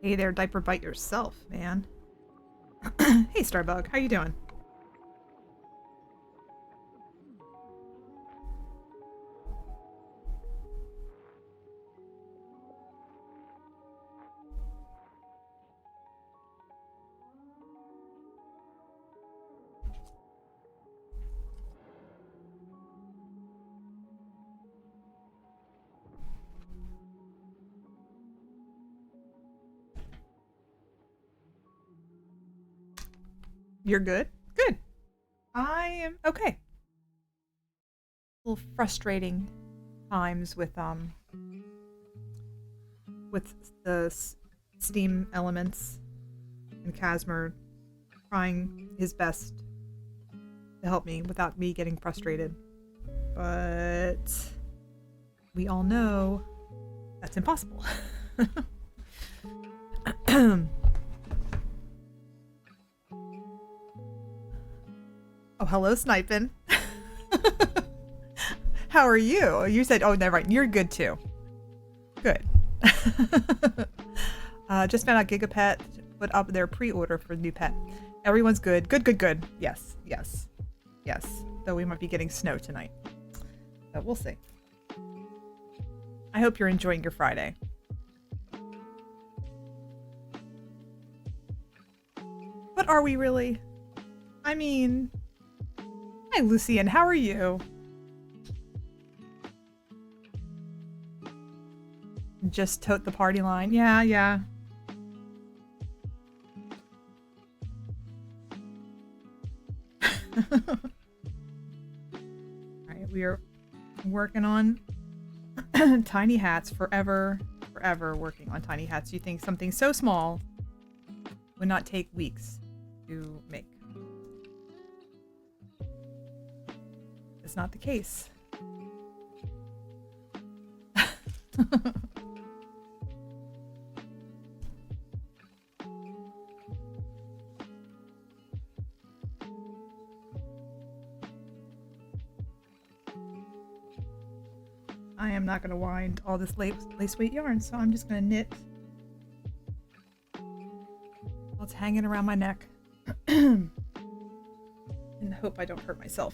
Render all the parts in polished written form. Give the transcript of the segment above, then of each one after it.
Hey there, diaper bite yourself, man. Hey, Starbug, how you doing? You're good? Good. I am okay. A little frustrating times with the Steam elements and Casmer trying his best to help me without me getting frustrated. But we all know that's impossible. Oh, hello, Snipin'. How are you? You said, oh, never mind. You're good too. Good. Just found out Gigapet put up their pre-order for the new pet. Everyone's good. Good, good, good. Yes, yes, yes. Though we might be getting snow tonight. But we'll see. I hope you're enjoying your Friday. But are we really? I mean... Hi, Lucian. How are you? Just tote the party line. Yeah, yeah. Alright, we are working on tiny hats forever, forever working on tiny hats. You think something so small would not take weeks to make. It's not the case. I am not going to wind all this lace weight yarn, so I'm just going to knit while it's hanging around my neck and hope I don't hurt myself.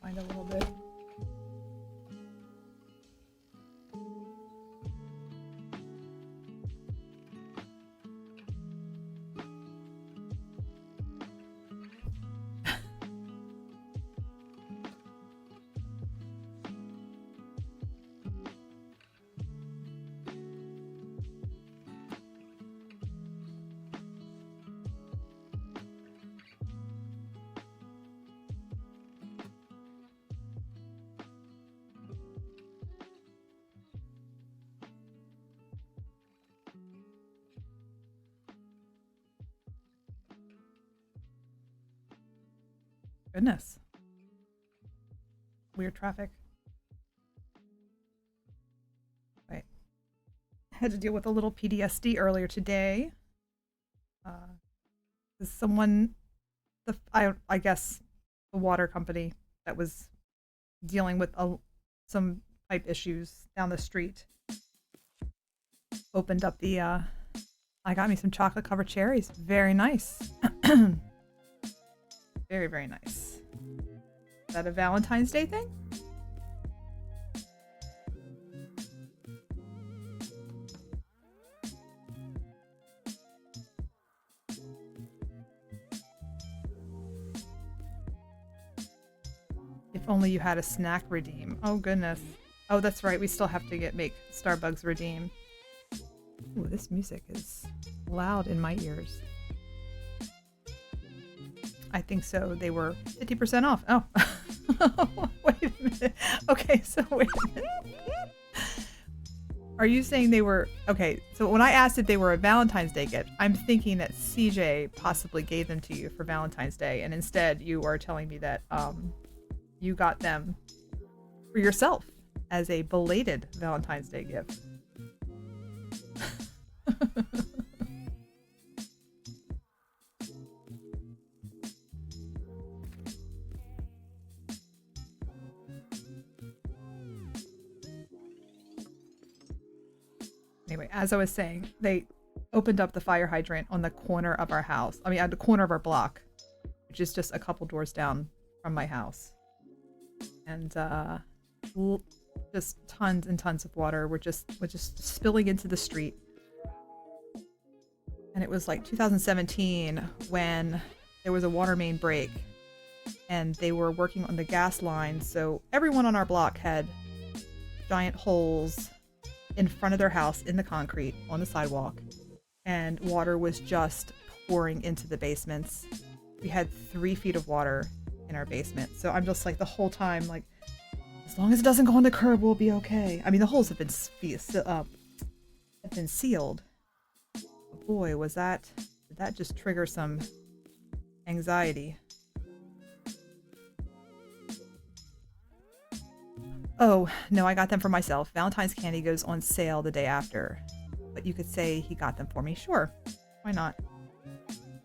Wind a little bit. Goodness. Weird traffic. Right. Had to deal with a little PTSD earlier today. Someone, I guess, the water company that was dealing with some pipe issues down the street opened up the, I got me some chocolate covered cherries. Very nice. Very, very nice. Is that a Valentine's Day thing? If only you had a snack redeem. Oh goodness. Oh, that's right. We still have to make Starbucks redeem. Ooh, this music is loud in my ears. I think so. They were 50% off. Oh. Wait a minute. Okay, so wait a minute. Are you saying they were... Okay, so when I asked if they were a Valentine's Day gift, I'm thinking that CJ possibly gave them to you for Valentine's Day, and instead you are telling me that you got them for yourself as a belated Valentine's Day gift. as I was saying, they opened up the fire hydrant on the corner of our house. I mean, at the corner of our block, which is just a couple doors down from my house. And just tons and tons of water were just spilling into the street. And it was like 2017 when there was a water main break and they were working on the gas line. So everyone on our block had giant holes in front of their house in the concrete on the sidewalk, and water was just pouring into the basements. We had 3 feet of water in our basement. So I'm just like the whole time, like, as long as it doesn't go on the curb, we'll be okay. I mean, the holes have been sealed. But boy, did that just trigger some anxiety. Oh, no, I got them for myself. Valentine's candy goes on sale the day after. But you could say he got them for me. Sure. Why not?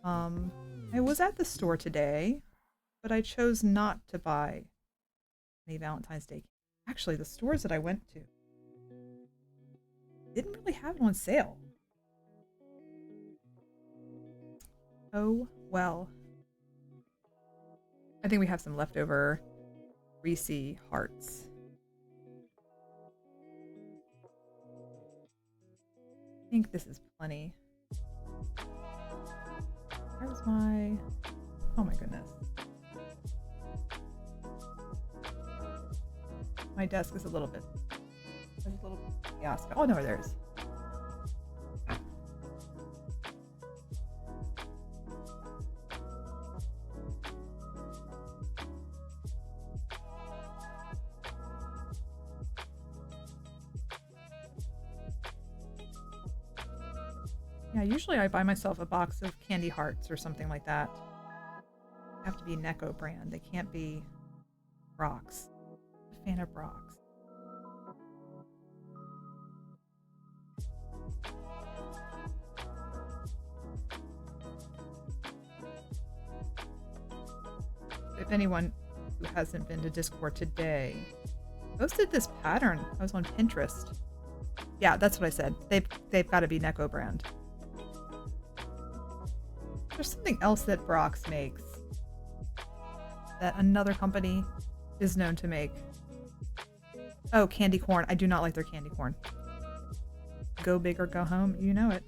I was at the store today, but I chose not to buy any Valentine's Day. Actually, the stores that I went to didn't really have it on sale. Oh, well. I think we have some leftover Reese hearts. I think this is plenty. Where's my... Oh my goodness. My desk is a little bit chaotic. Oh no, there's. Yeah, usually I buy myself a box of candy hearts or something like that. They have to be Necco brand. They can't be Brock's. I'm a fan of Brock's. If anyone who hasn't been to Discord today, I posted this pattern. I was on Pinterest. Yeah, that's what I said. They've got to be Necco brand. There's something else that Brock's makes that another company is known to make. Oh, candy corn. I do not like their candy corn. Go big or go home. You know it.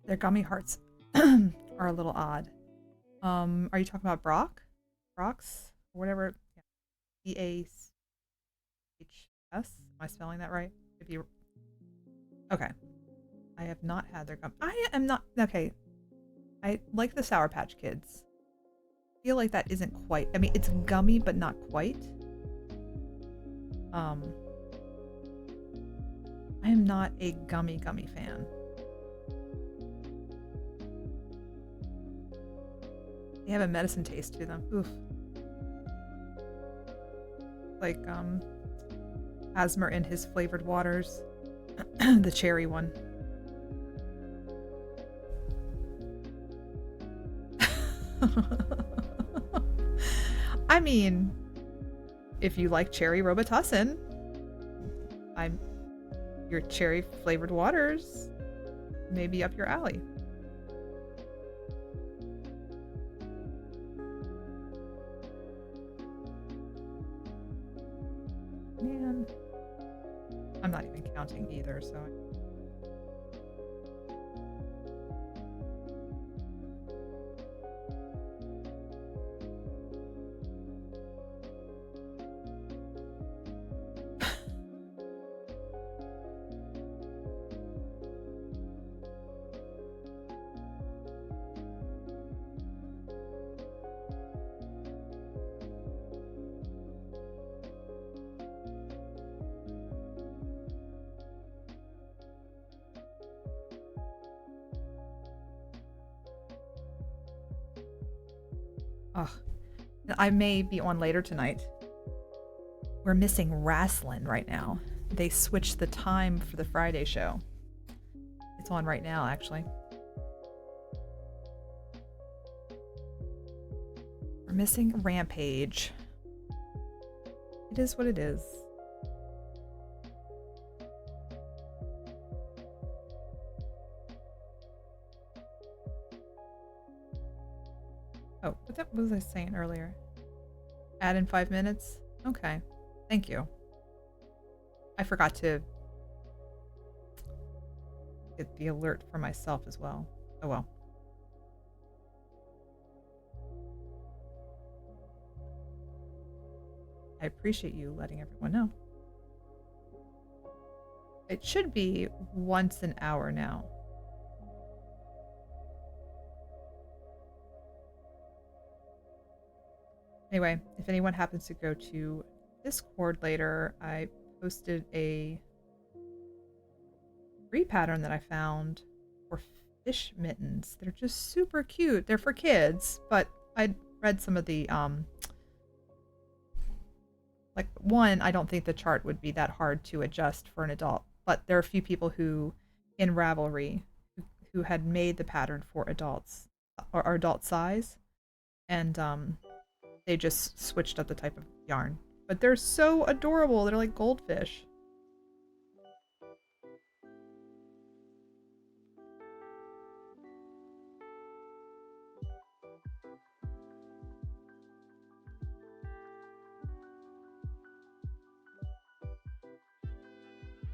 Their gummy hearts are a little odd. Are you talking about Brock's? Or whatever. Yeah. BAHS? Am I spelling that right? Okay. I have not had their gum. I am not... Okay. I like the Sour Patch Kids. I feel like that isn't quite... I mean, it's gummy, but not quite. I am not a gummy fan. They have a medicine taste to them. Oof. Like, Asthma in his flavored waters. The cherry one. I mean, if you like cherry Robitussin, your cherry flavored waters may be up your alley. Man, I'm not even counting either, so... Ugh. I may be on later tonight. We're missing wrestling right now. They switched the time for the Friday show. It's on right now, actually. We're missing Rampage. It is what it is. Oh, what was I saying earlier? Add in 5 minutes? Okay. Thank you. I forgot to get the alert for myself as well. Oh well. I appreciate you letting everyone know. It should be once an hour now. Anyway, if anyone happens to go to Discord later, I posted a free pattern that I found for fish mittens. They're just super cute. They're for kids, but I read some of the like one, I don't think the chart would be that hard to adjust for an adult, but there are a few people who in Ravelry who had made the pattern for adults or adult size, and they just switched up the type of yarn. But they're so adorable. They're like goldfish.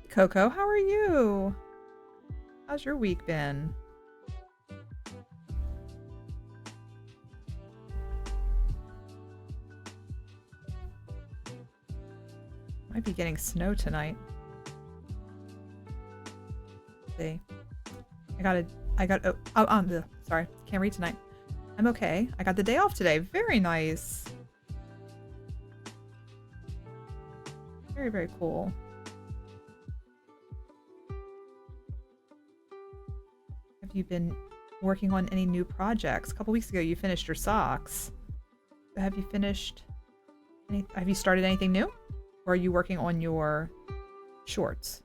Coco, how are you? How's your week been? Might be getting snow tonight. See, sorry, can't read tonight. I'm okay. I got the day off today. Very nice. Very, very cool. Have you been working on any new projects? A couple weeks ago, you finished your socks. Have you finished have you started anything new? Or are you working on your shorts?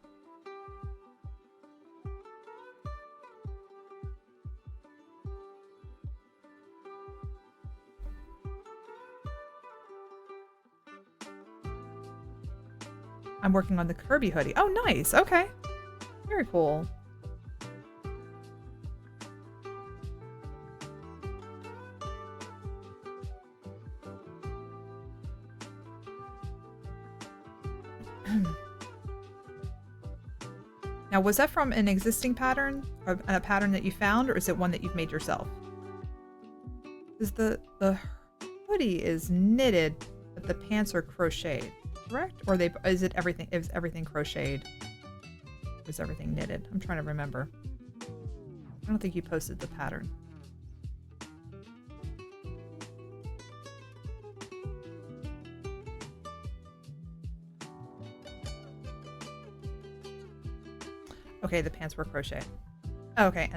I'm working on the Kirby hoodie. Oh, nice. Okay. Very cool. Now, was that from an existing pattern, or a pattern that you found, or is it one that you've made yourself? Because the hoodie is knitted, but the pants are crocheted, correct? Or is everything crocheted? Or is everything knitted? I'm trying to remember. I don't think you posted the pattern. Okay, the pants were crocheted. Okay,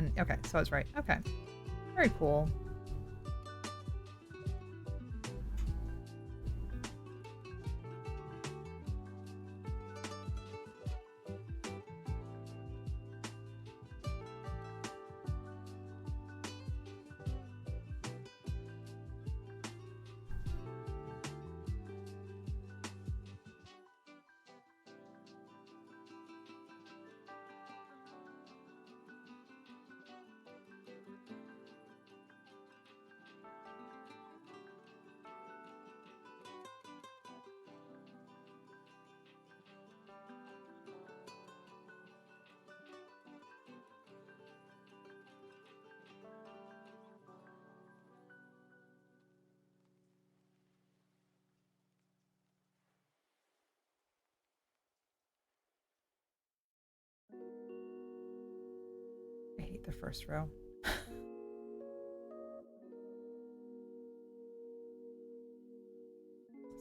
so I was right. Okay. Very cool. I hate the first row.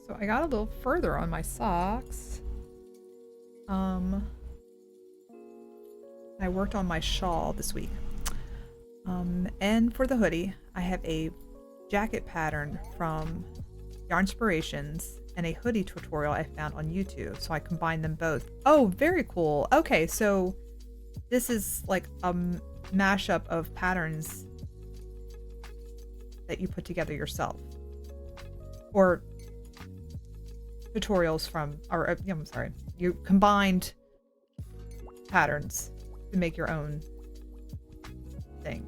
So I got a little further on my socks. I worked on my shawl this week. And for the hoodie, I have a jacket pattern from Yarn Inspirations and a hoodie tutorial I found on YouTube. So I combined them both. Oh, very cool. Okay, so this is like a mashup of patterns that you put together yourself. Or tutorials from, or I'm sorry, you combined patterns to make your own thing.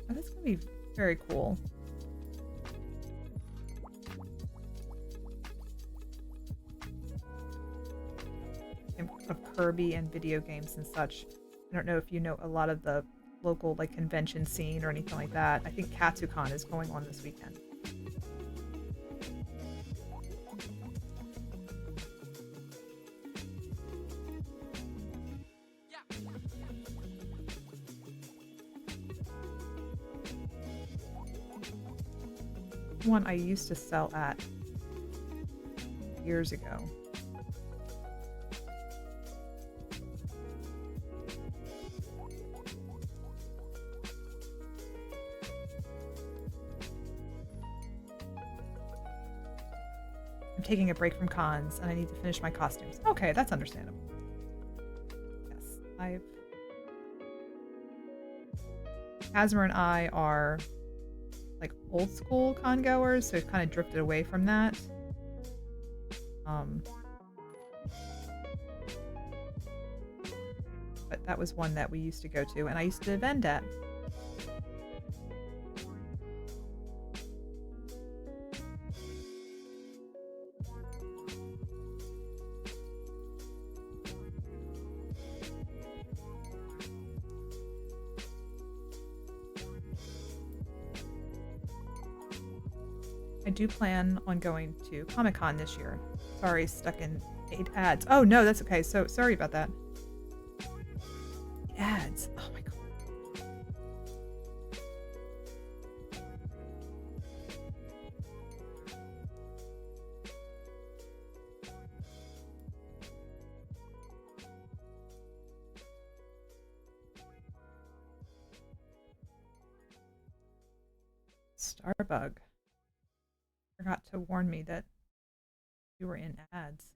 Oh, that's gonna be very cool. Of Kirby and video games and such. I don't know if you know a lot of the local like convention scene or anything like that. I think KatsuCon is going on this weekend. One I used to sell at years ago. I'm taking a break from cons and I need to finish my costumes. Okay, that's understandable. Yes, Casimir and I are like old school con goers, so we've kind of drifted away from that. But that was one that we used to go to, and I used to vend at. I do plan on going to Comic-Con this year. Sorry, stuck in 8 ads. Oh no, that's okay. So sorry about that. Ads. Oh my god. Starbug forgot to warn me that you were in ads.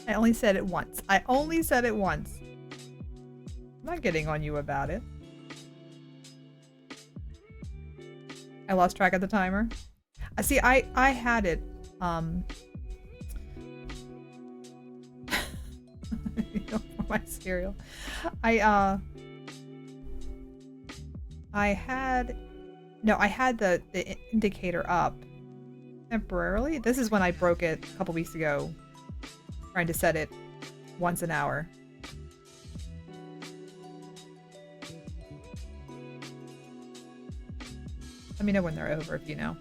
I only said it once. I only said it once. I'm not getting on you about it. I lost track of the timer. I see. I had it. For my cereal. I had the indicator up temporarily. This is when I broke it a couple weeks ago. Trying to set it once an hour. Let me know when they're over if you know.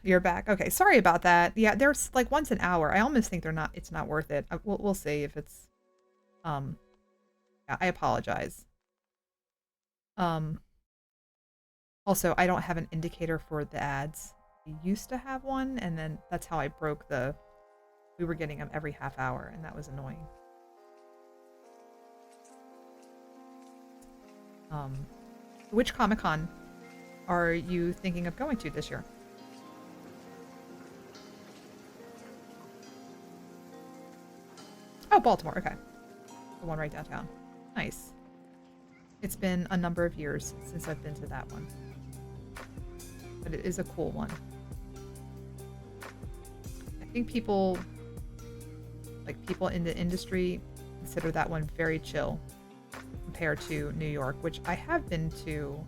You're back. Okay, sorry about that. Yeah, there's like once an hour. I almost think it's not worth it. We'll see if it's yeah, I apologize. Also, I don't have an indicator for the ads we used to have one, and then that's how I broke the. We were getting them every half hour, and that was annoying. Which Comic-Con are you thinking of going to this year? Oh, Baltimore. Okay. The one right downtown. Nice. It's been a number of years since I've been to that one. But it is a cool one. I think people in the industry consider that one very chill compared to New York, which I have been to,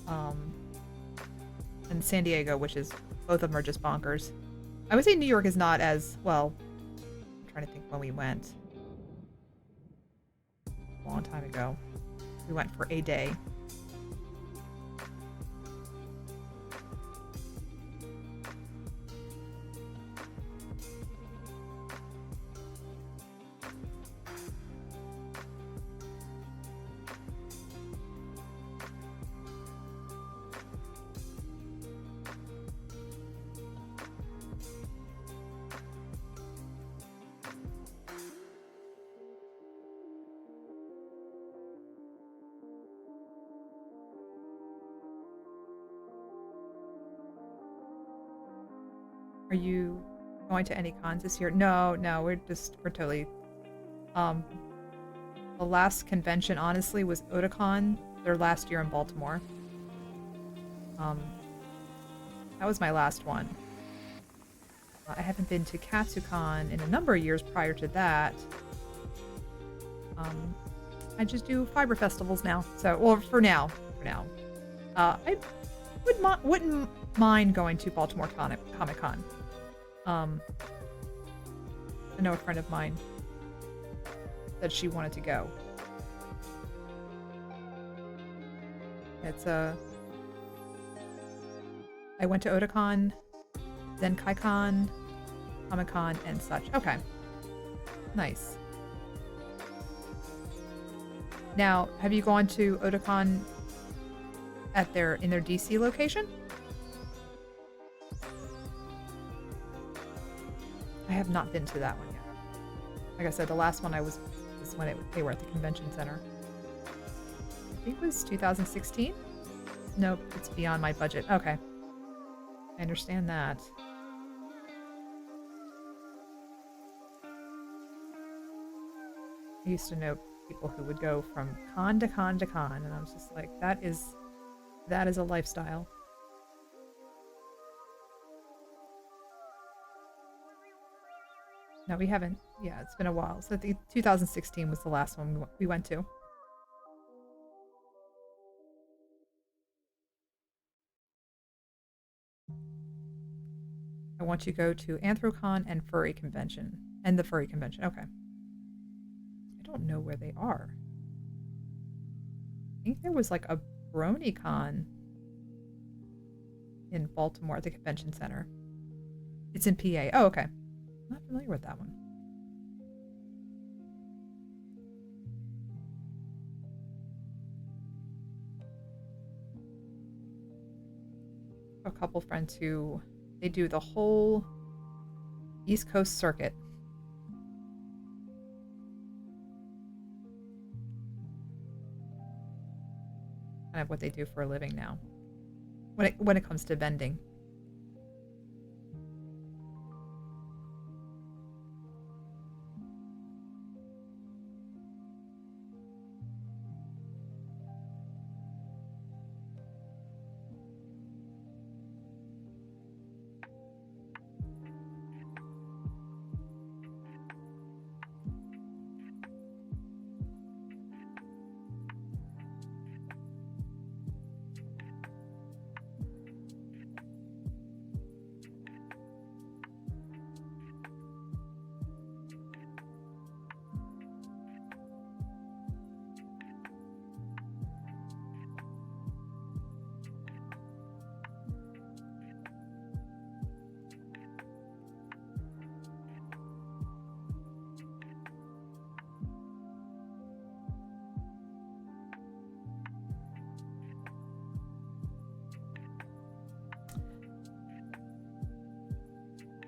and San Diego, which is, both of them are just bonkers. I would say New York is not as, well, I'm trying to think when we went. A long time ago. We went for a day. Are you going to any cons this year? No, we're totally, the last convention, honestly, was Otakon, their last year in Baltimore. That was my last one. I haven't been to Katsucon in a number of years prior to that. I just do fiber festivals now. So, well, for now. I wouldn't mind going to Baltimore Comic-Con. I know a friend of mine said she wanted to go. It's I went to Otakon, Zenkai-Con, Comic-Con, and such. Okay. Nice. Now, have you gone to Otakon in their DC location? I have not been to that one yet. Like I said, the last one I was when they were at the convention center. I think it was 2016? Nope, it's beyond my budget. Okay. I understand that. I used to know people who would go from con to con to con, and I was just like, that is a lifestyle. No, we haven't. Yeah, it's been a while. So 2016 was the last one we went to. I want to go to Anthrocon and Furry Convention. And the Furry Convention. Okay. I don't know where they are. I think there was like a BronyCon in Baltimore at the convention center. It's in PA. Oh, okay. I'm not familiar with that one. A couple friends who they do the whole East Coast circuit. Kind of what they do for a living now. When it comes to vending.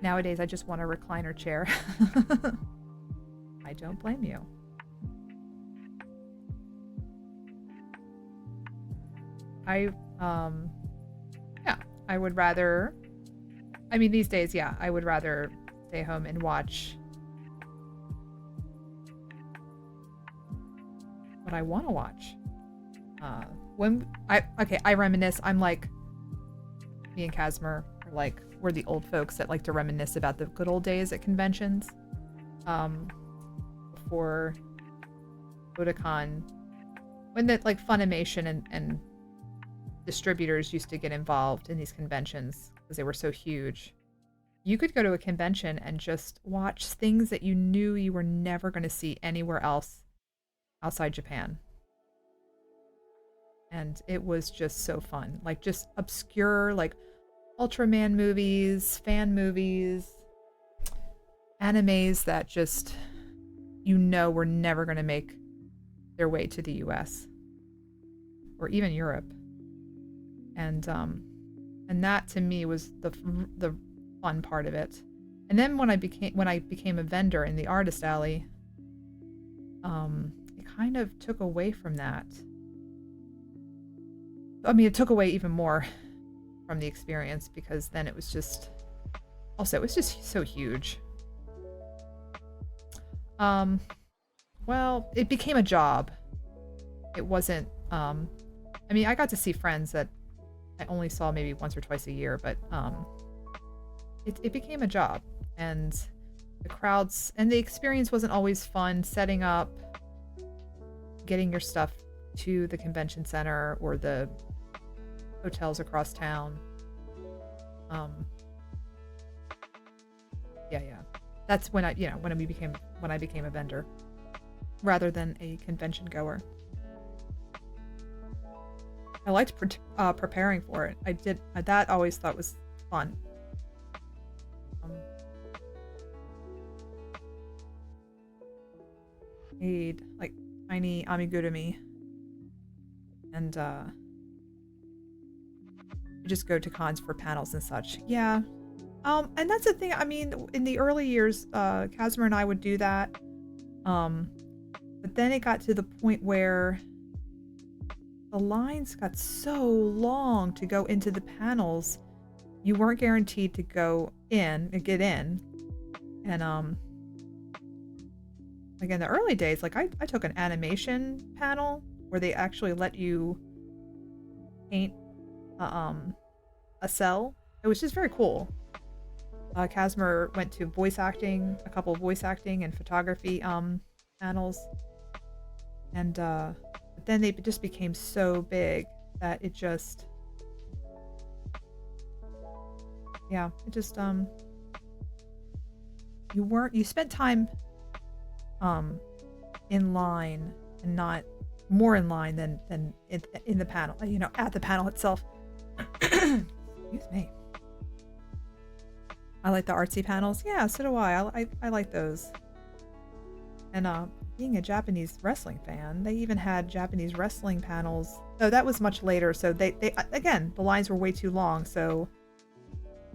Nowadays, I just want a recliner chair. I don't blame you. I, yeah, I would rather, I mean, these days, yeah, I would rather stay home and watch what I want to watch. When I reminisce. I'm like, me and Casimir are like, we're the old folks that like to reminisce about the good old days at conventions. Before Otakon, when the like Funimation and distributors used to get involved in these conventions because they were so huge. You could go to a convention and just watch things that you knew you were never going to see anywhere else outside Japan. And it was just so fun. Like just obscure, like Ultraman movies, fan movies, animes that just you know were never going to make their way to the US or even Europe. And that to me was the fun part of it. And then when I became a vendor in the artist alley, it kind of took away from that. I mean, it took away even more from the experience because then it was just so huge. Well, it became a job. It wasn't I mean, I got to see friends that I only saw maybe once or twice a year, but it became a job, and the crowds and the experience wasn't always fun. Setting up, getting your stuff to the convention center or the hotels across town. Yeah. That's when when I became a vendor rather than a convention goer. I liked preparing for it. I did. That always thought was fun. Made like tiny amigurumi, and just go to cons for panels and such. Yeah. And that's the thing. I mean, in the early years, Casimir and I would do that. But then it got to the point where the lines got so long to go into the panels. You weren't guaranteed to go in and get in. And like in the early days, like I took an animation panel where they actually let you paint a cell. It was just very cool. Casimir went to a couple of voice acting and photography panels. And but then they just became so big that it just you spent time in line and not more in line than in the panel, at the panel itself. Excuse me. I like the artsy panels. Yeah, so do I. I like those. And being a Japanese wrestling fan, they even had Japanese wrestling panels. So that was much later. So they again, the lines were way too long. So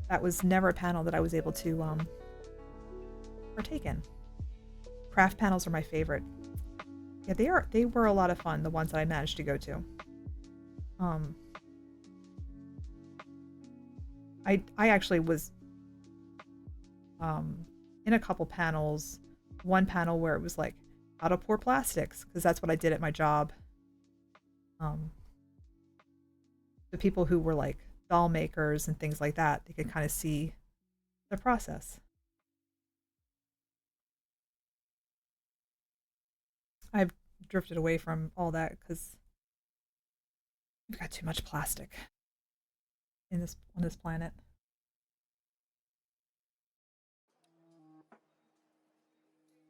that was never a panel that I was able to partake in. Craft panels are my favorite. Yeah, they were a lot of fun, the ones that I managed to go to. I actually was in a couple panels. One panel where it was like how to pour plastics, because that's what I did at my job. The people who were like doll makers and things like that, they could kind of see the process. I've drifted away from all that because we've got too much plastic on this planet.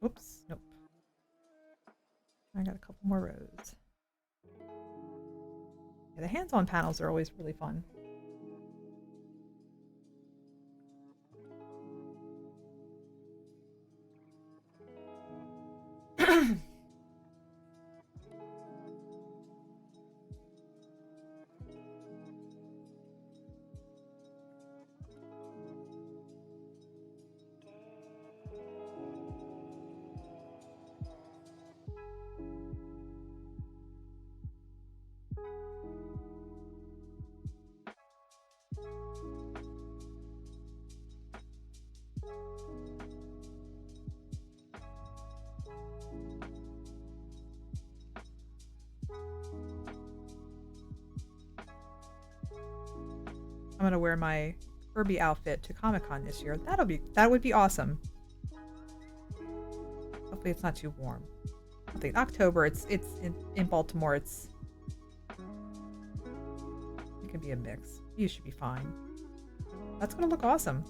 Oops, nope. I got a couple more rows. Yeah, the hands-on panels are always really fun. I'm gonna wear my Kirby outfit to Comic-Con this year. That would be awesome. Hopefully it's not too warm. I think October, it's in Baltimore, it can be a mix. You should be fine. That's gonna look awesome.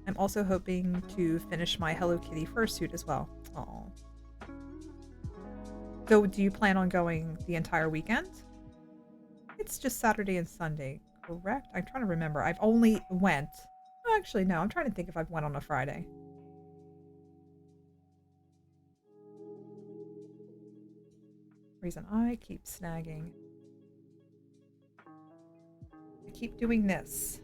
I'm also hoping to finish my Hello Kitty fursuit as well. Oh. So do you plan on going the entire weekend? It's just Saturday and Sunday, correct? I'm trying to remember. I've only went. Actually, no. I'm trying to think if I've went on a Friday. Reason I keep snagging. I keep doing this.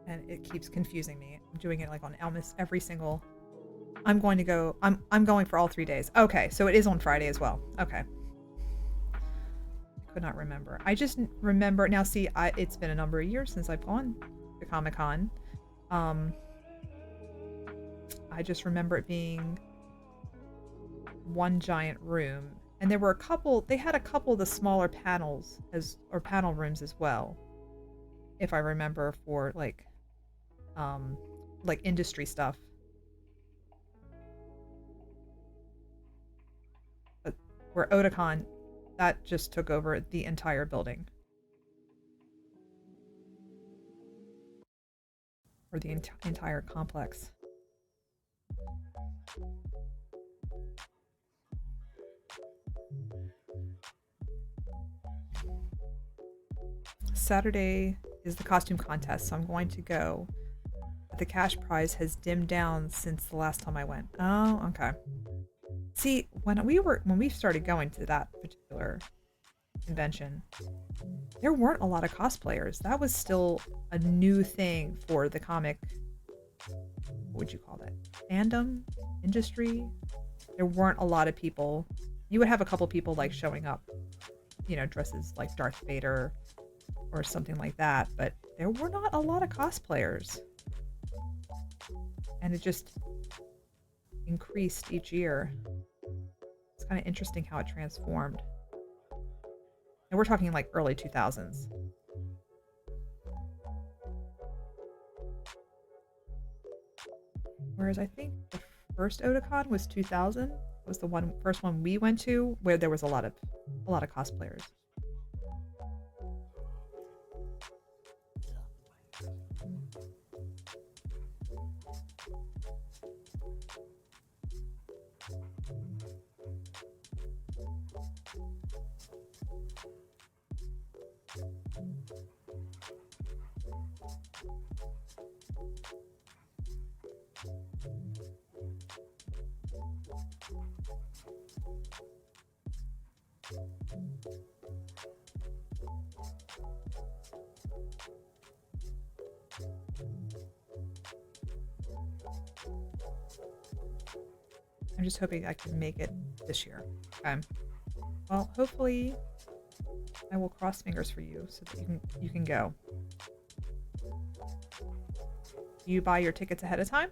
And it keeps confusing me. I'm doing it like on almost every single... I'm going to go... I'm going for all 3 days. Okay, so it is on Friday as well. Okay. I could not remember. I just remember... Now, see, it's been a number of years since I've gone to Comic-Con. I just remember it being one giant room. And there were a couple... They had a couple of the smaller panels or panel rooms as well. If I remember, for like industry stuff. But where Otakon, that just took over the entire building. Or the entire complex. Saturday is the costume contest, so I'm going to go. But the cash prize has dimmed down since the last time I went. Oh, okay. See, when we started going to that particular convention, there weren't a lot of cosplayers. That was still a new thing for the comic. What would you call that? Fandom? Industry? There weren't a lot of people. You would have a couple people like showing up, you know, dresses like Darth Vader or something like that, but there were not a lot of cosplayers. And it just increased each year. It's kind of interesting how it transformed. And we're talking like early 2000s. Whereas I think the first Otakon was 2000. Was the first one we went to where there was a lot of cosplayers. I'm just hoping I can make it this year. Okay. Well, hopefully I will cross fingers for you so that you can go. Do you buy your tickets ahead of time?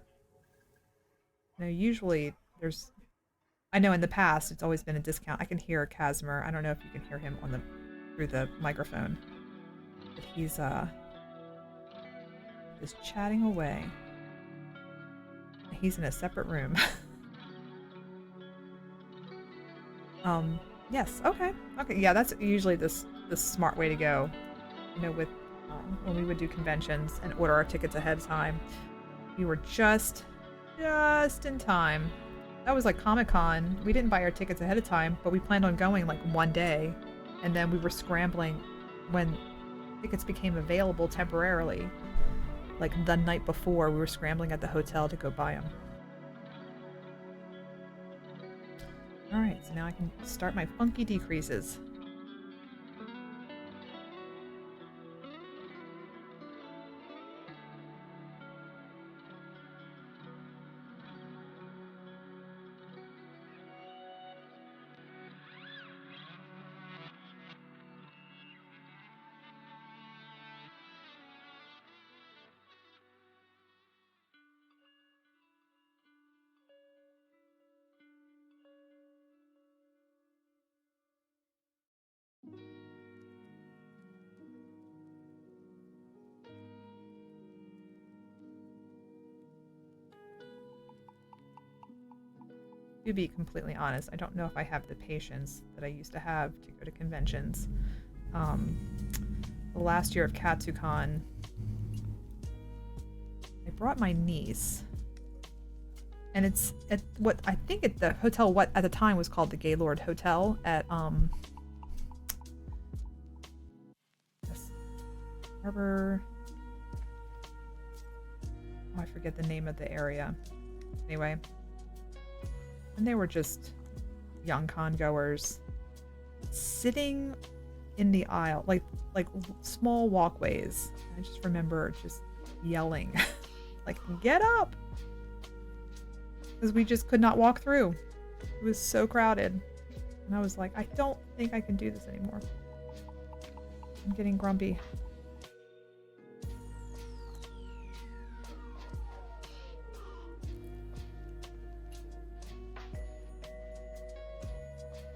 No, usually there's... I know in the past it's always been a discount. I can hear Casimir. I don't know if you can hear him through the microphone. But he's just chatting away. He's in a separate room. Yes, okay. Yeah, that's usually the smart way to go. You know, with when we would do conventions and order our tickets ahead of time. We were just in time. That was like Comic-Con. We didn't buy our tickets ahead of time, but we planned on going like one day, and then we were scrambling when tickets became available temporarily. Like the night before, we were scrambling at the hotel to go buy them. Alright, so now I can start my funky decreases. to be completely honest, I don't know if I have the patience that I used to have to go to conventions. The last year of KatsuCon, I brought my niece, and it's at what I think at the hotel, what at the time was called the Gaylord Hotel at yes, Harbor. Oh, I forget the name of the area. Anyway, and they were just young con goers sitting in the aisle, like small walkways. I just remember just yelling, like, "Get up!" Because we just could not walk through. It was so crowded, and I was like, I don't think I can do this anymore. I'm getting grumpy.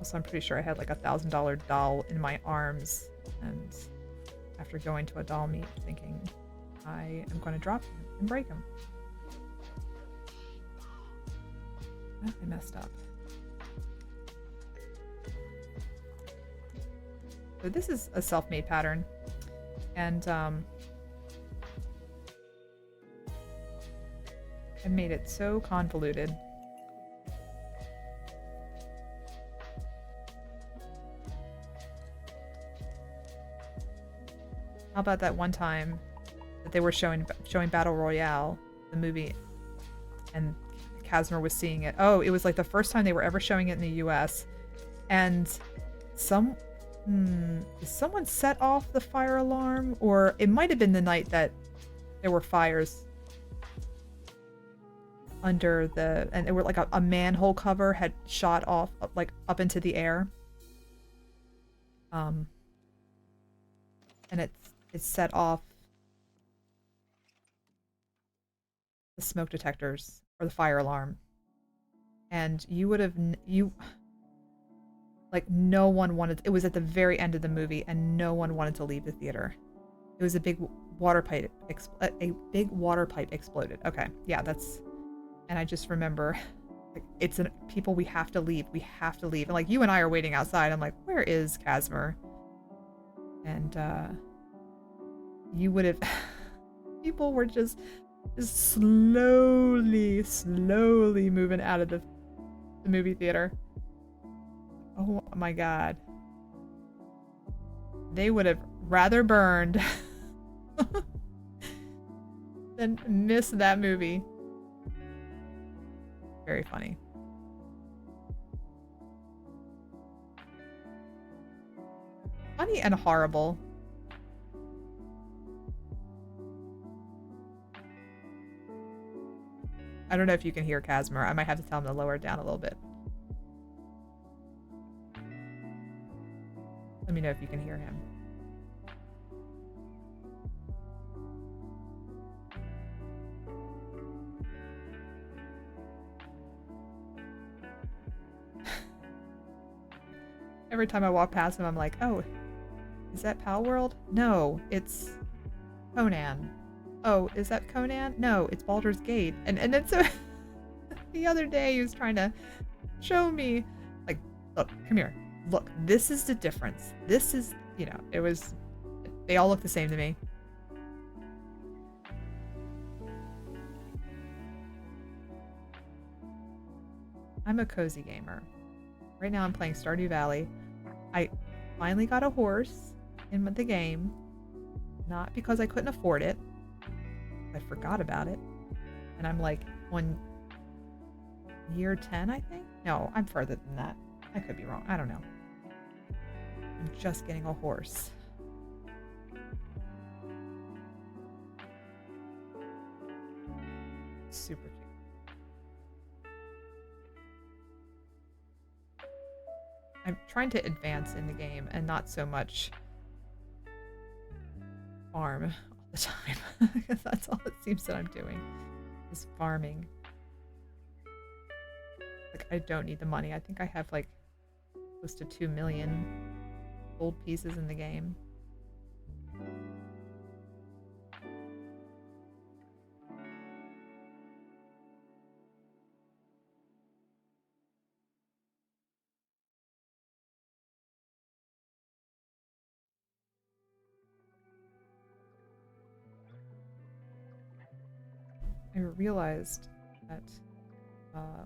Also, I'm pretty sure I had like $1,000 doll in my arms, and after going to a doll meet thinking I am going to drop him and break him. Oh, I messed up. So this is a self-made pattern, and I made it so convoluted. How about that one time that they were showing Battle Royale, the movie, and Casmer was seeing it. Oh, it was like the first time they were ever showing it in the US, and someone set off the fire alarm, or it might have been the night that there were fires under the, and it were like a manhole cover had shot off like up into the air. And it set off the smoke detectors or the fire alarm, and you would have like, no one wanted, it was at the very end of the movie, and no one wanted to leave the theater. It was a big water pipe exploded. Okay, yeah, that's, and I just remember, like, it's people, we have to leave, and like, you and I are waiting outside. I'm like, where is Casmer? And you would have people were just slowly moving out of the movie theater. Oh my god. They would have rather burned than miss that movie. Very funny. Funny and horrible. I don't know if you can hear Casmer. I might have to tell him to lower it down a little bit. Let me know if you can hear him. Every time I walk past him, I'm like, oh, is that Pal World? No, it's Conan. Oh, is that Conan? No, it's Baldur's Gate. And then so the other day he was trying to show me, like, look, come here. Look, this is the difference. This is, you know, it was, they all look the same to me. I'm a cozy gamer. Right now I'm playing Stardew Valley. I finally got a horse in the game. Not because I couldn't afford it. I forgot about it. And I'm like on year 10, I think? No, I'm further than that. I could be wrong. I don't know. I'm just getting a horse. Super cute. I'm trying to advance in the game and not so much farm all the time. Because that's all it seems that I'm doing, is farming. Like, I don't need the money. I think I have like close to 2 million gold pieces in the game. I realized that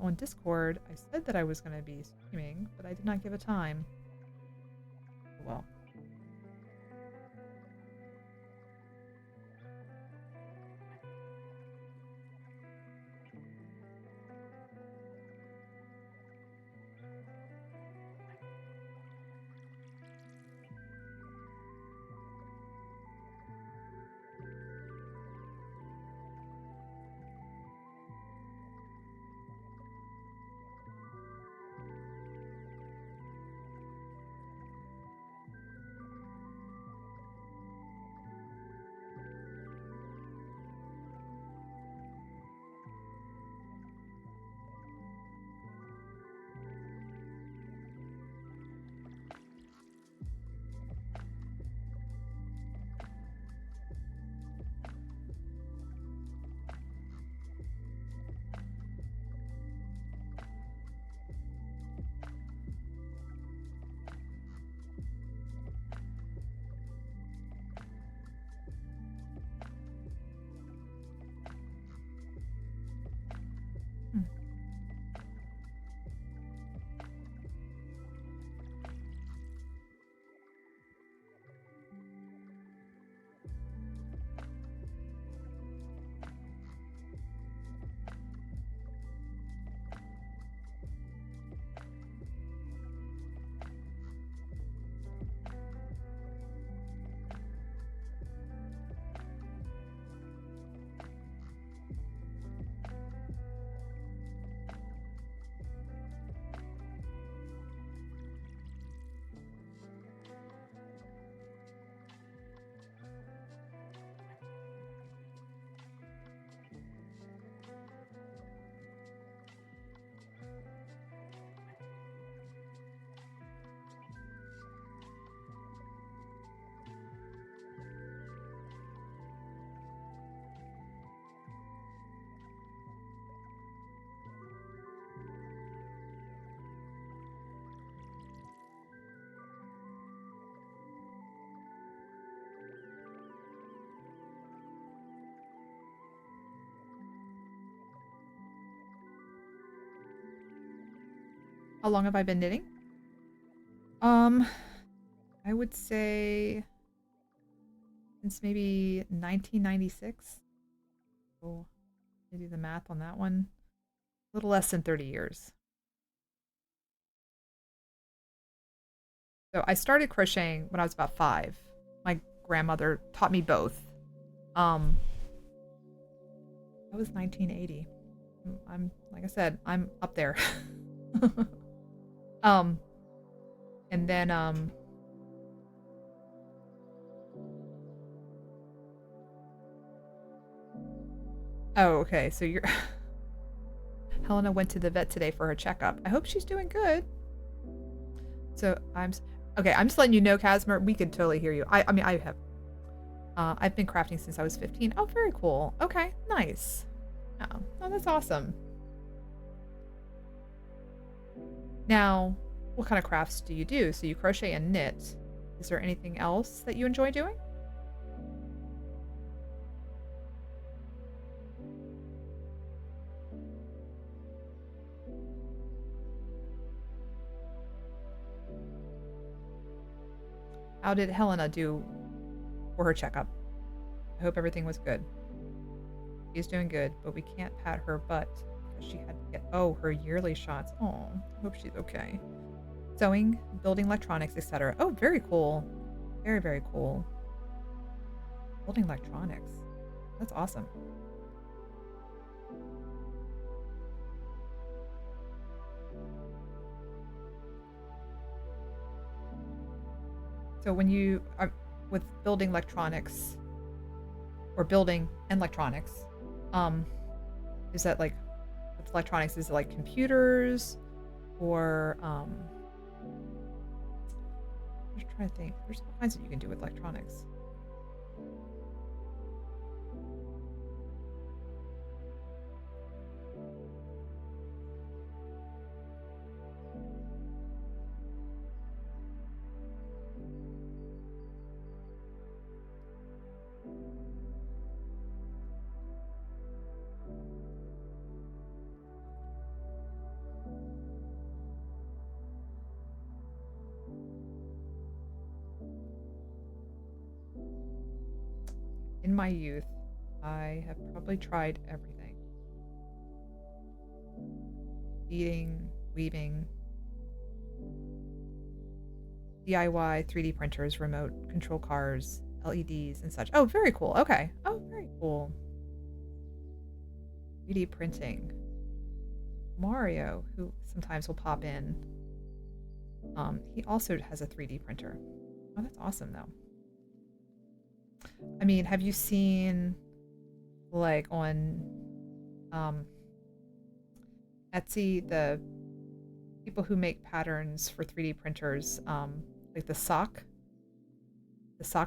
on Discord, I said that I was going to be streaming, but I did not give a time. Well. How long have I been knitting? Um, I would say since maybe 1996. So I do the math on that one. A little less than 30 years. So I started crocheting when I was about 5. My grandmother taught me both. That was 1980. I'm like I said, I'm up there. um, and then oh, okay. So you're Helena went to the vet today for her checkup. I hope she's doing good. So okay. I'm just letting you know, Casimir. We could totally hear you. I mean, I have. I've been crafting since I was 15. Oh, very cool. Okay, nice. Oh, that's awesome. Now, what kind of crafts do you do? So you crochet and knit. Is there anything else that you enjoy doing? How did Helena do for her checkup? I hope everything was good. She's doing good, but we can't pat her butt because she had to get, her yearly shots. Oh, I hope she's okay. Sewing, building electronics, etc. Oh, very cool. Very, very cool. Building electronics. That's awesome. So when you are with building electronics or building and electronics, is that like with electronics, is it like computers or I'm just trying to think. There's all kinds that you can do with electronics. my youth, I have probably tried everything. Eating, weaving, DIY 3D printers, remote control cars, LEDs, and such. Oh, very cool. Okay. Oh, very cool. 3D printing. Mario, who sometimes will pop in, he also has a 3D printer. Oh, that's awesome, though. I mean, have you seen, like, on Etsy, the people who make patterns for 3D printers, like the sock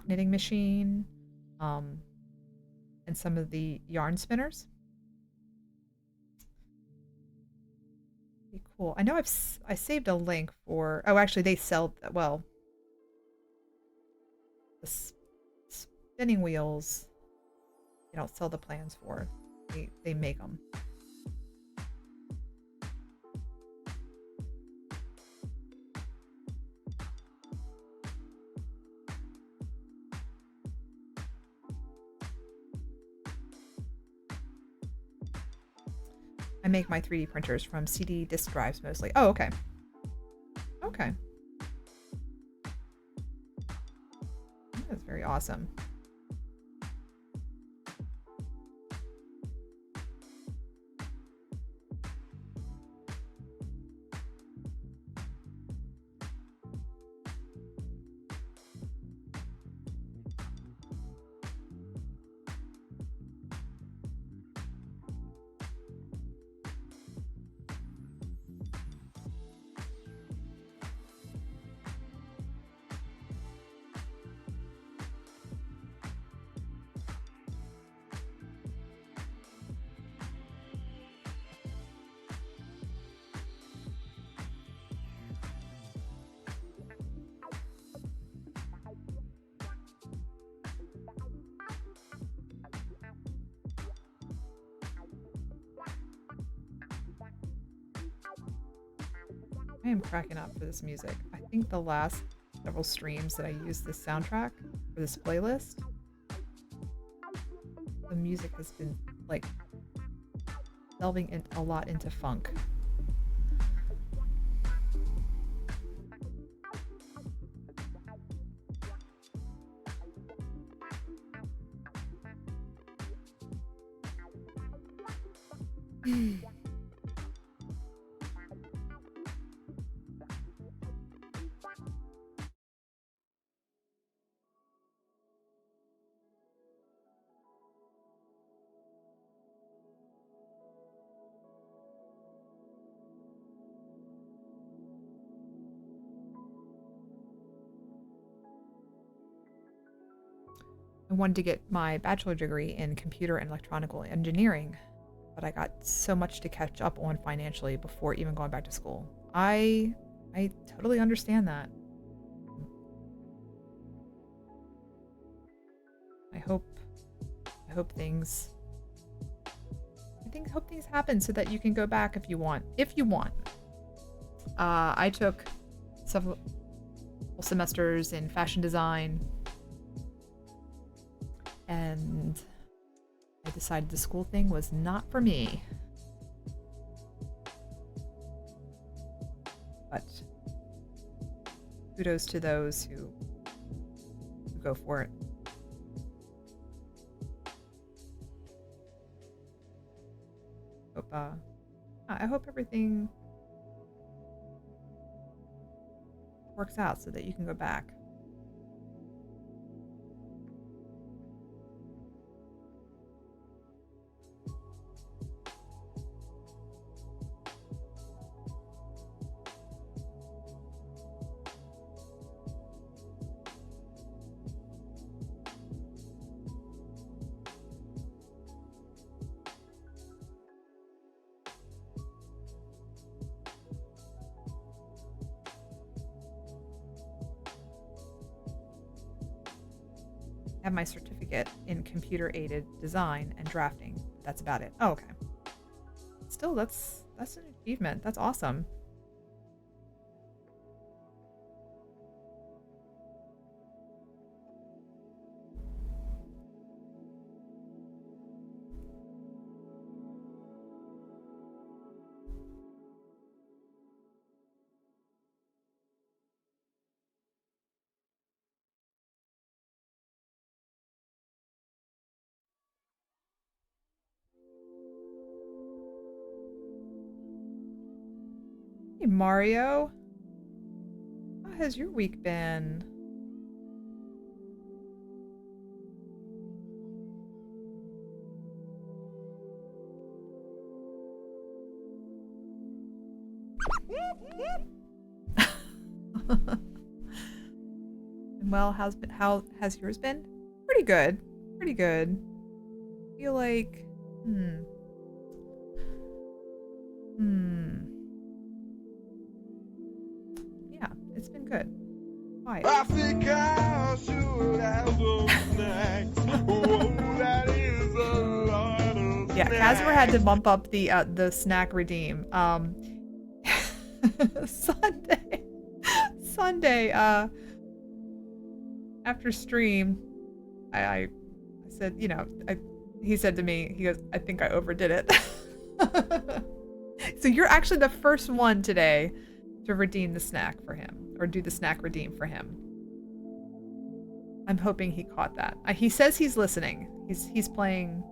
knitting machine, and some of the yarn spinners? Pretty cool. I know I saved a link for. Oh, actually, they sell. Well, the spinning wheels. They don't sell the plans for. They make them. I make my 3D printers from CD disk drives mostly. Oh, okay. Okay. That's very awesome. I am cracking up for this music. I think the last several streams that I used this soundtrack for this playlist, the music has been like delving in a lot into funk. I wanted to get my bachelor degree in computer and electronical engineering, but I got so much to catch up on financially before even going back to school. I totally understand that. I hope things hope things happen so that you can go back if you want. If you want. I took several semesters in fashion design, and I decided the school thing was not for me. But kudos to those who go for it. I hope everything works out so that you can go back. I have my certificate in computer-aided design and drafting. That's about it. Oh, okay. Still, that's an achievement. That's awesome. Hey, Mario. How has your week been? Well, how has yours been? Pretty good. Pretty good. Feel like hmm. Hmm. Yeah, it's been good. Quiet. I think I should have some snacks. Oh, that is a lot of Yeah, Casimir had to snacks. bump up the snack redeem. Sunday. Sunday, after stream, I said, you know, he said to me, he goes, I think I overdid it. So you're actually the first one today to redeem the snack for him, or do the snack redeem for him. I'm hoping he caught that. He says he's listening. He's playing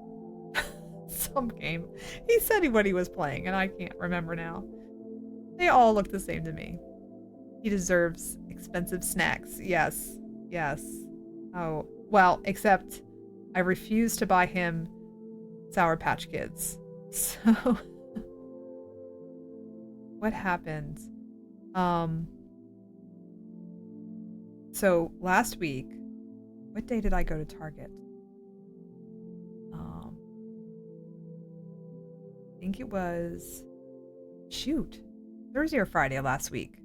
some game. He said what he was playing, and I can't remember now. They all look the same to me. He deserves expensive snacks. Yes. Yes. Oh, well, except I refuse to buy him Sour Patch Kids. So what happened? So last week, what day did I go to Target? I think it was, shoot, Thursday or Friday of last week.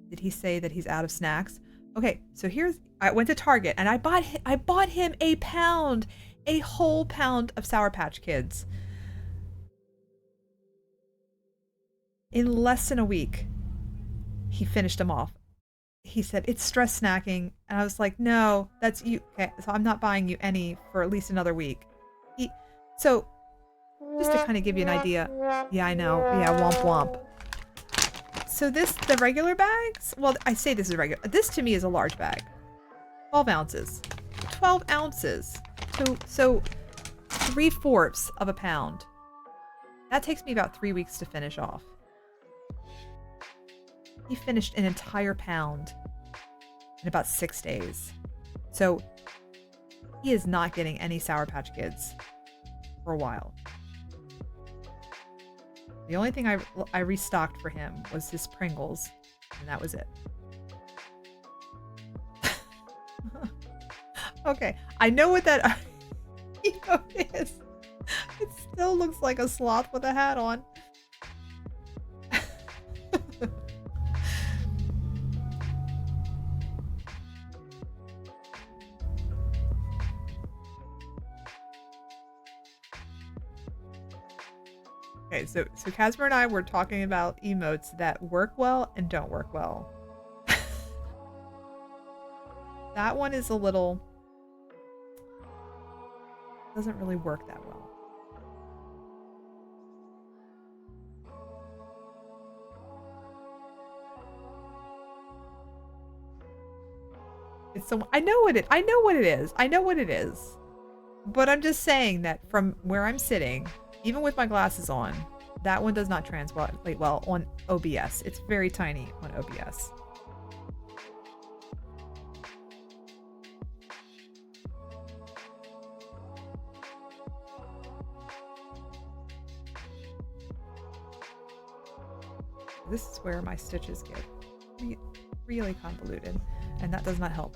Did he say that he's out of snacks? Okay, so I went to Target and I bought him a whole pound of Sour Patch Kids. In less than a week, he finished them off. He said, it's stress snacking. And I was like, no, that's you. Okay, so I'm not buying you any for at least another week. So just to kind of give you an idea. Yeah, I know. Yeah, womp womp. So the regular bags, well, I say this is regular. This to me is a large bag. 12 ounces. 12 ounces. So 3/4 of a pound. That takes me about 3 weeks to finish off. He finished an entire pound in about 6 days. So he is not getting any Sour Patch Kids for a while. The only thing I restocked for him was his Pringles, and that was it. Okay, I know what that emote is. It still looks like a sloth with a hat on. Okay, so Casper and I were talking about emotes that work well and don't work well. That one is a little... doesn't really work that well. It's so... I know what it is. I know what it is. But I'm just saying that from where I'm sitting, even with my glasses on, that one does not translate well on OBS. It's very tiny on OBS. This is where my stitches get really convoluted, and that does not help.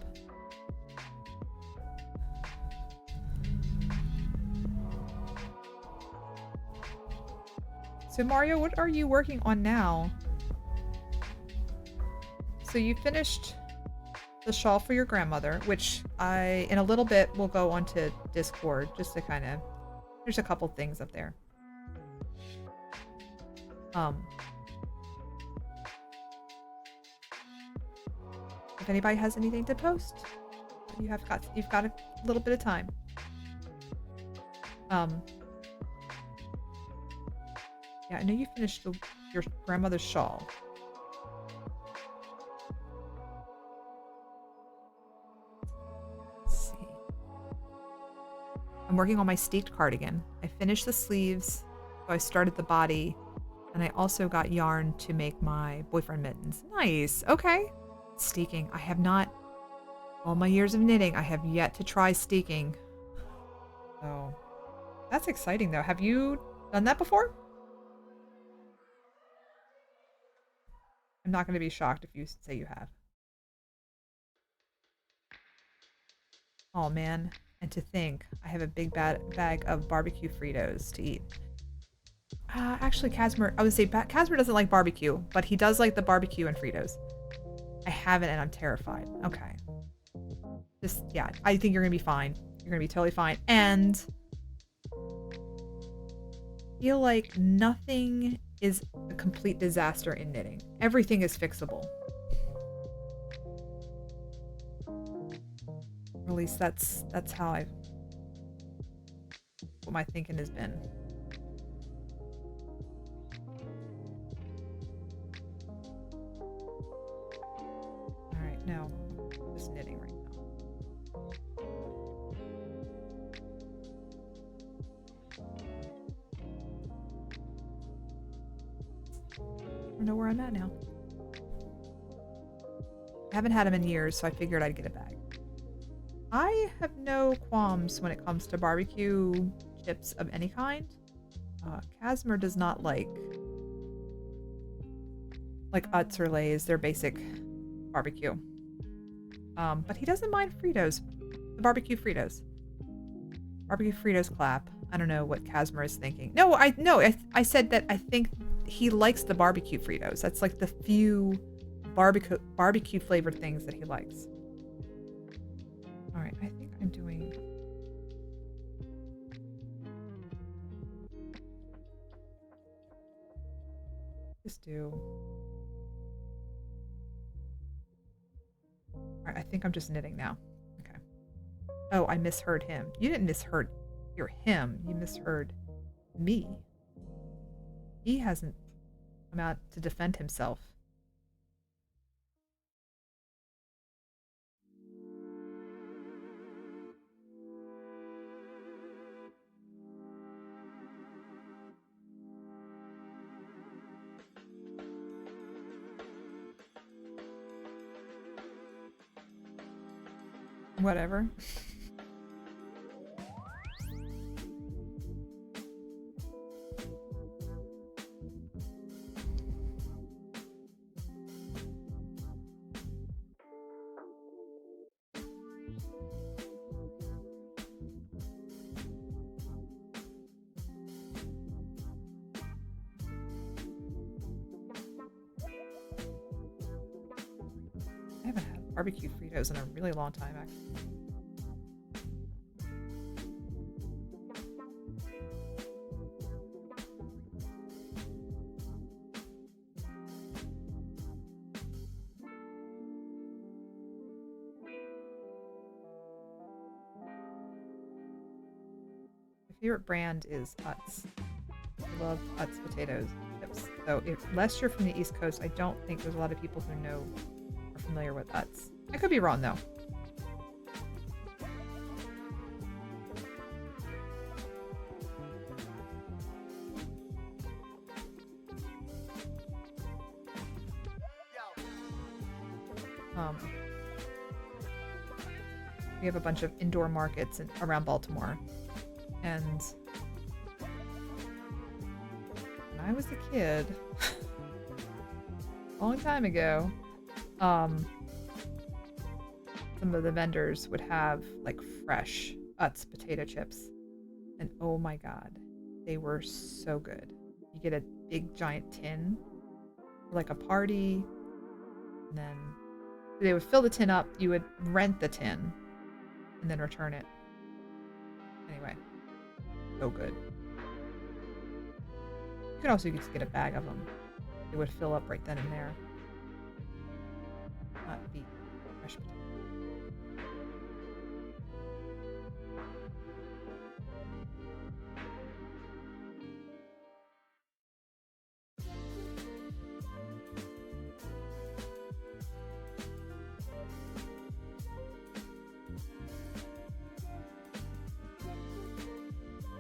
So Mario, what are you working on now? So you finished the shawl for your grandmother, which in a little bit, will go onto Discord just to kind of, there's a couple things up there. If anybody has anything to post, you've got a little bit of time. Yeah, I know you finished your grandmother's shawl. Let's see. I'm working on my steeped cardigan. I finished the sleeves, so I started the body, And I also got yarn to make my boyfriend mittens. Nice. Okay. Steeking. I have not, all my years of knitting, I have yet to try steeking. So that's exciting though. Have you done that before? I'm not going to be shocked if you say you have. Oh man. And to think, I have a big bag of barbecue Fritos to eat. Actually, Casimir, I would say Casimir doesn't like barbecue, but he does like the barbecue and Fritos. I haven't, and I'm terrified. Okay. Just, yeah, I think you're going to be fine. You're going to be totally fine. And I feel like nothing is a complete disaster in knitting. Everything is fixable. Or at least that's how what my thinking has been. All right, no, just knitting right now. I don't know where I'm at now. I haven't had them in years, so I figured I'd get a bag. I have no qualms when it comes to barbecue chips of any kind. Casimir does not like Utz or Lay's, their basic barbecue. But he doesn't mind Fritos, the barbecue Fritos. Barbecue Fritos clap. I don't know what Casimir is thinking. No, I said that I think he likes the barbecue Fritos. That's like the few barbecue flavored things that he likes. All right, I think I'm doing. Just do. All right, I think I'm just knitting now. Okay. Oh, I misheard him. You didn't misheard hear him. You misheard me. He hasn't come out to defend himself. Whatever. I haven't had barbecue Fritos in a really long time, actually. My favorite brand is Utz. I love Utz potato chips. So unless you're from the East Coast, I don't think there's a lot of people who are familiar with Utz. I could be wrong though. We have a bunch of indoor markets around Baltimore, and when I was a kid, a long time ago, some of the vendors would have like fresh Utz potato chips, and oh my god, they were so good. You get a big giant tin for like a party, and then they would fill the tin up. You would rent the tin and then return it. Anyway, so good. You could also just get a bag of them. It would fill up right then and there. Not be fresh potato.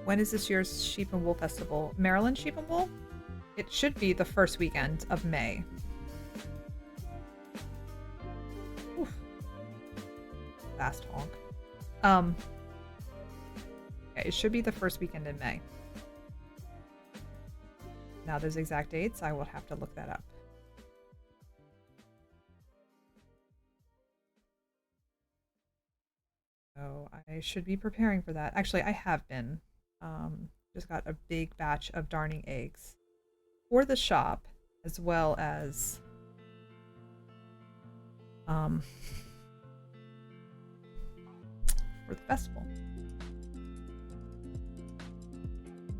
When is this year's Sheep and Wool Festival? Maryland Sheep and Wool? It should be the first weekend of May. Oof. Fast honk. Okay, it should be the first weekend in May. Now those exact dates, I will have to look that up. So I should be preparing for that. Actually, I have been. Just got a big batch of darning eggs for the shop, as well as for the festival.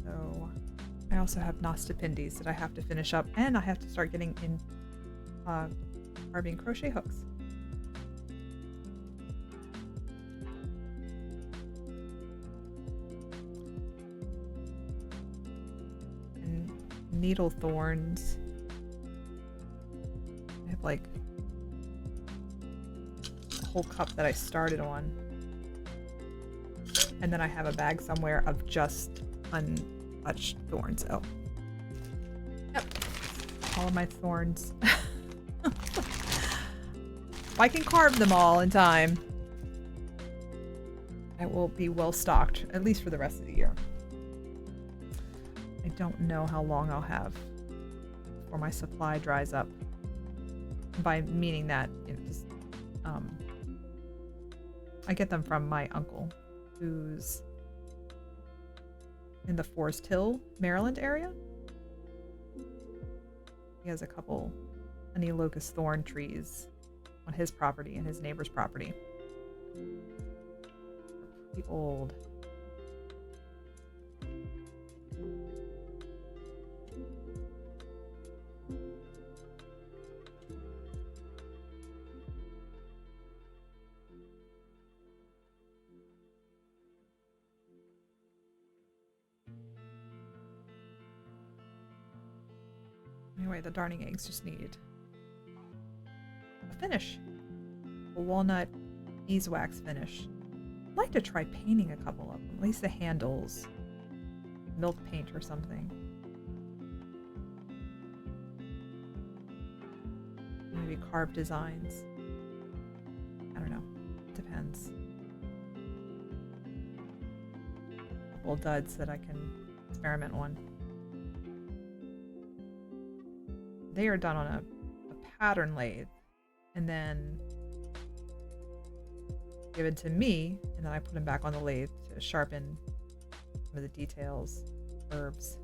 So I also have nostipindis that I have to finish up, and I have to start getting in carving crochet hooks. And needle thorns. I have like a whole cup that I started on. And then I have a bag somewhere of just untouched thorns. Oh. Yep. All of my thorns. If I can carve them all in time, I will be well stocked, at least for the rest of the year. I don't know how long I'll have before my supply dries up. By meaning that, you know, just, I get them from my uncle, who's in the Forest Hill, Maryland area. He has a couple honey locust thorn trees on his property and his neighbor's property. They're pretty old. Anyway, the darning eggs just need a finish. A walnut beeswax finish. I'd like to try painting a couple of them, at least the handles. Milk paint or something. Maybe carved designs. I don't know. Depends. A couple of duds that I can experiment on. They are done on a pattern lathe and then given to me, and then I put them back on the lathe to sharpen some of the details, curves.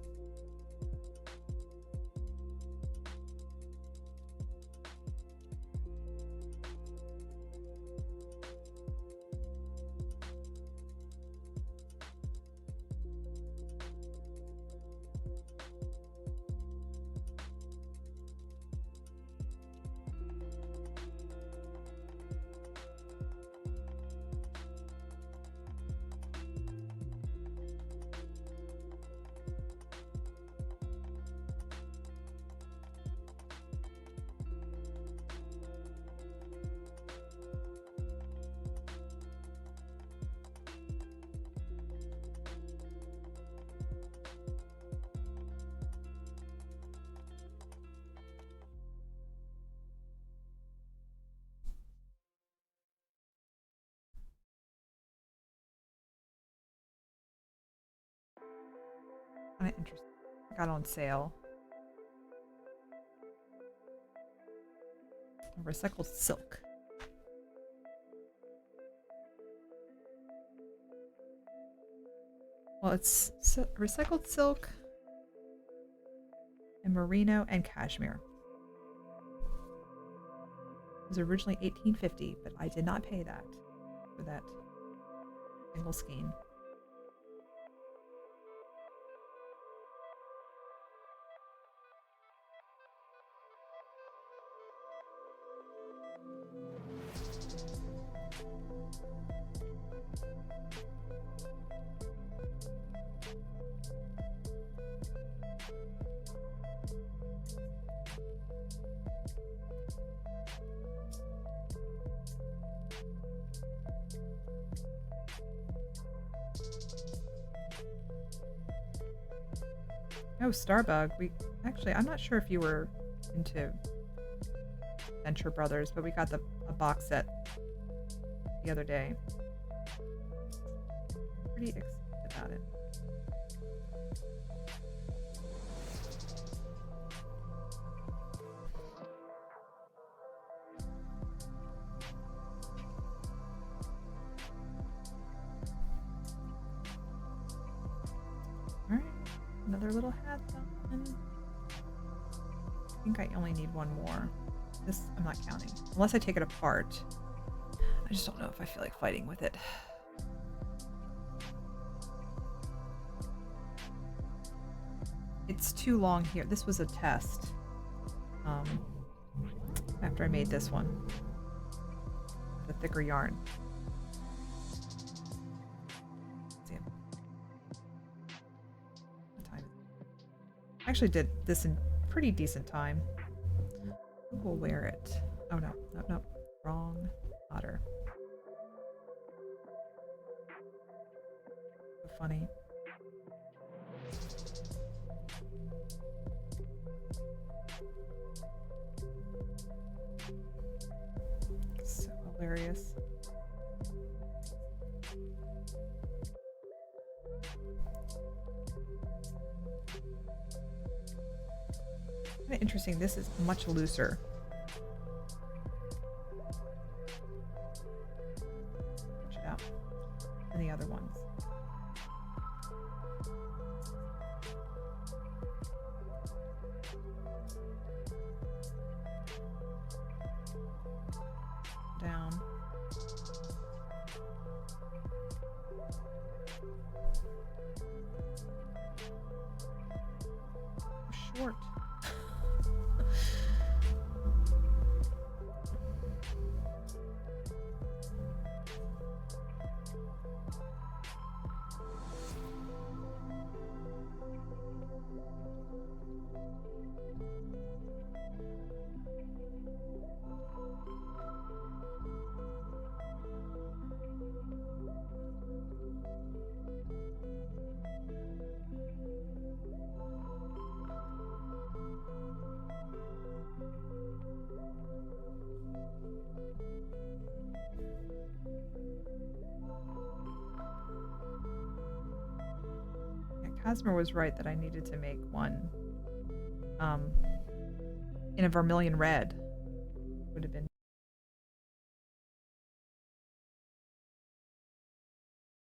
Kind of interesting. Got on sale. Recycled silk. Well, it's recycled silk and merino and cashmere. It was originally $18.50, but I did not pay that for that single skein. Oh, Starbug. Actually, I'm not sure if you were into Venture Brothers, but we got a box set the other day. Pretty excited about it. All right, another little hat done. I think I only need one more. This I'm not counting unless I take it apart. I just don't know if I feel like fighting with it. It's too long here. This was a test. After I made this one, the thicker yarn. Let's see. What time? I actually did this in pretty decent time. We'll wear it. Oh no, no, wrong otter. So funny. So hilarious. Kind of interesting. This is much looser. Stretch it out than the other ones. Down. Short. Cosmer was right that I needed to make one in a vermilion red. Would have been